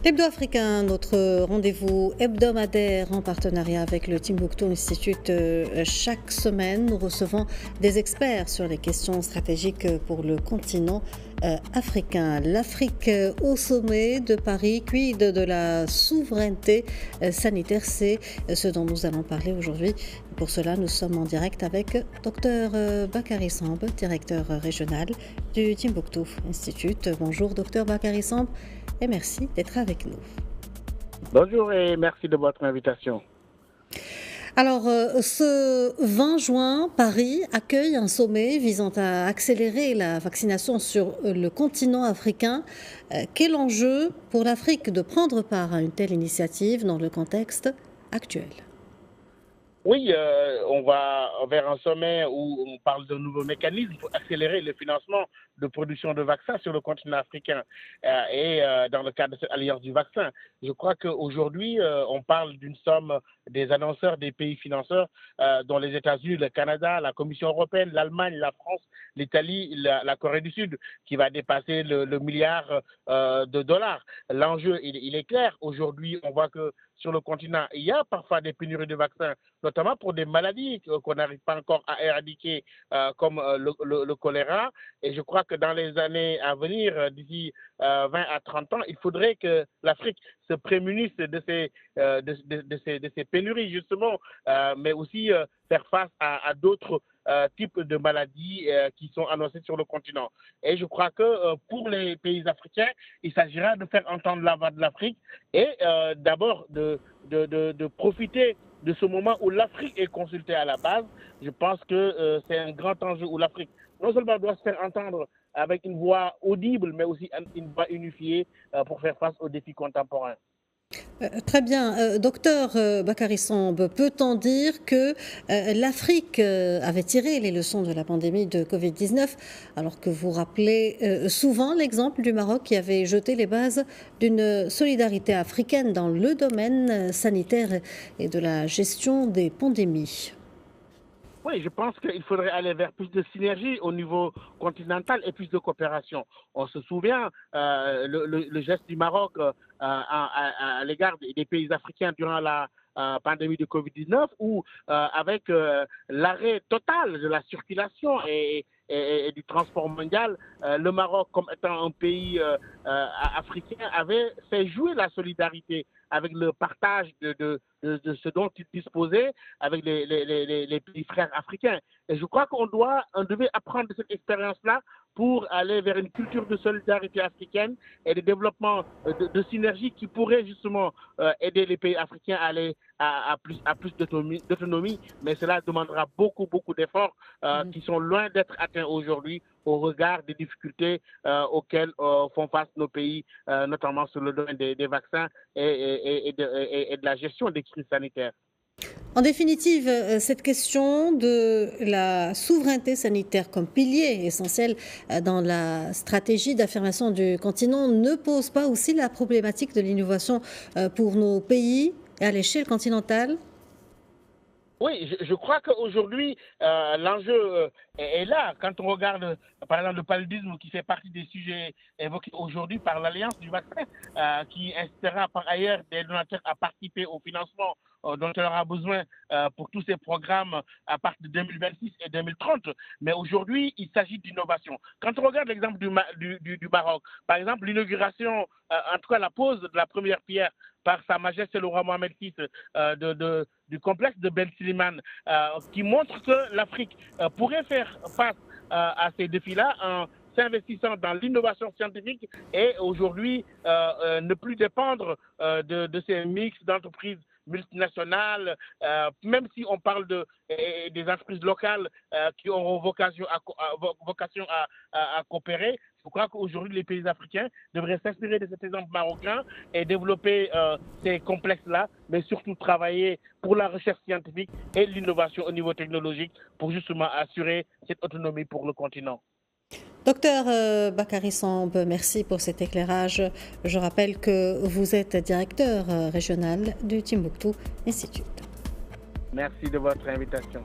L'Hebdo africain, notre rendez-vous hebdomadaire en partenariat avec le Timbuktu Institute. Chaque semaine, nous recevons des experts sur les questions stratégiques pour le continent africain. L'Afrique au sommet de Paris, quid de la souveraineté sanitaire, c'est ce dont nous allons parler aujourd'hui. Pour cela, nous sommes en direct avec Dr Bakary Samb, directeur régional du Timbuktu Institute. Bonjour Dr Bakary Samb et merci d'être avec nous. Bonjour et merci de votre invitation. Alors, ce 20 juin, Paris accueille un sommet visant à accélérer la vaccination sur le continent africain. Quel enjeu pour l'Afrique de prendre part à une telle initiative dans le contexte actuel ? Oui, on va vers un sommet où on parle de nouveaux mécanismes pour accélérer le financement de production de vaccins sur le continent africain et dans le cadre de cette alliance du vaccin. Je crois qu'aujourd'hui, on parle d'une somme des annonceurs, des pays financeurs, dont les États-Unis, le Canada, la Commission européenne, l'Allemagne, la France, l'Italie, la Corée du Sud, qui va dépasser le milliard de dollars. L'enjeu, il est clair. Aujourd'hui, on voit que sur le continent, il y a parfois des pénuries de vaccins, notamment pour des maladies qu'on n'arrive pas encore à éradiquer, comme le choléra. Et je crois que dans les années à venir, d'ici 20 à 30 ans, il faudrait que l'Afrique se prémunisse de ces pénuries, justement, mais aussi faire face à d'autres types de maladies qui sont annoncées sur le continent. Et je crois que pour les pays africains, il s'agira de faire entendre la voix de l'Afrique et d'abord de profiter de ce moment où l'Afrique est consultée à la base. Je pense que c'est un grand enjeu où l'Afrique non seulement doit se faire entendre avec une voix audible, mais aussi une voix unifiée pour faire face aux défis contemporains. Très bien. Docteur Bakary Samb, peut-on dire que l'Afrique avait tiré les leçons de la pandémie de Covid-19, alors que vous rappelez souvent l'exemple du Maroc qui avait jeté les bases d'une solidarité africaine dans le domaine sanitaire et de la gestion des pandémies ? Oui, je pense qu'il faudrait aller vers plus de synergie au niveau continental et plus de coopération. On se souvient le geste du Maroc à l'égard des pays africains durant la pandémie de Covid-19 où avec l'arrêt total de la circulation et du transport mondial, le Maroc, comme étant un pays africain, avait fait jouer la solidarité avec le partage de ce dont il disposait avec les pays frères africains. Et je crois qu'on devait apprendre de cette expérience-là pour aller vers une culture de solidarité africaine et de développement de synergie qui pourrait justement aider les pays africains à aller à plus d'autonomie, mais cela demandera beaucoup d'efforts qui sont loin d'être atteints aujourd'hui au regard des difficultés auxquelles font face nos pays, notamment sur le domaine des vaccins et de la gestion des crises sanitaires. En définitive, cette question de la souveraineté sanitaire comme pilier essentiel dans la stratégie d'affirmation du continent ne pose pas aussi la problématique de l'innovation pour nos pays à l'échelle continentale ? Oui, je crois qu'aujourd'hui, l'enjeu est là. Quand on regarde, par exemple, le paludisme qui fait partie des sujets évoqués aujourd'hui par l'Alliance du vaccin, qui incitera par ailleurs des donateurs à participer au financement dont on aura besoin pour tous ces programmes à partir de 2026 et 2030. Mais aujourd'hui, il s'agit d'innovation. Quand on regarde l'exemple du Maroc, par exemple, l'inauguration, en tout cas la pose de la première pierre par Sa Majesté le roi Mohamed VI du complexe de Ben Slimane, qui montre que l'Afrique pourrait faire face à ces défis-là en s'investissant dans l'innovation scientifique et aujourd'hui ne plus dépendre de ces mix d'entreprises multinationales, même si on parle des entreprises locales qui auront vocation à coopérer. Je crois qu'aujourd'hui, les pays africains devraient s'inspirer de cet exemple marocain et développer ces complexes-là, mais surtout travailler pour la recherche scientifique et l'innovation au niveau technologique pour justement assurer cette autonomie pour le continent. Docteur Bakary Samb, merci pour cet éclairage. Je rappelle que vous êtes directeur régional du Timbuktu Institute. Merci de votre invitation.